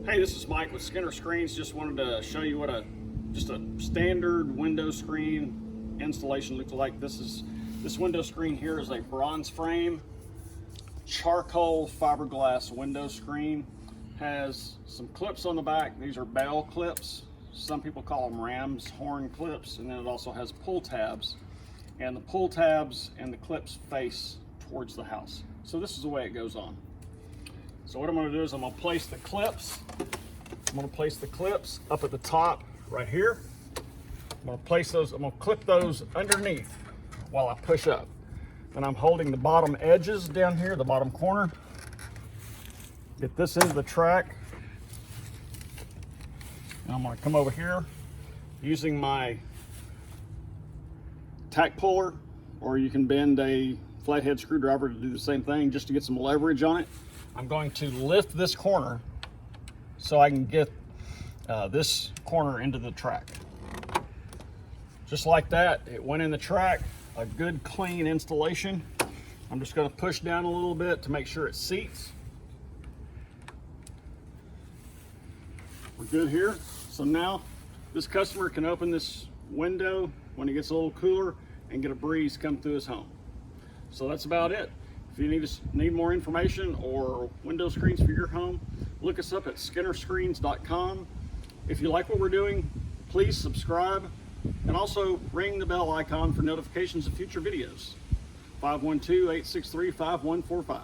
Hey, this is Mike with Skinner Screens. Just wanted to show you what just a standard window screen installation looks like. This window screen here is a bronze frame charcoal fiberglass window screen. Has some clips on the back. These are bale clips. Some people call them ram's horn clips, and then it also has pull tabs. And the pull tabs and the clips face towards the house. So this is the way it goes on. So what I'm going to do is I'm going to place the clips. I'm going to place the clips up at the top right here. I'm going to place those, I'm going to clip those underneath while I push up. And I'm holding the bottom edges down here, the bottom corner. Get this into the track. And I'm going to come over here using my tack puller, or you can bend a flathead screwdriver to do the same thing just to get some leverage on it. I'm going to lift this corner so I can get this corner into the track. Just like that, it went in the track. A good clean installation. I'm just going to push down a little bit to make sure it seats. We're good here. So now this customer can open this window when it gets a little cooler and get a breeze come through his home. So that's about it. If you need more information or window screens for your home, look us up at skinnerscreens.com. If you like what we're doing, please subscribe and also ring the bell icon for notifications of future videos. 512-863-5145.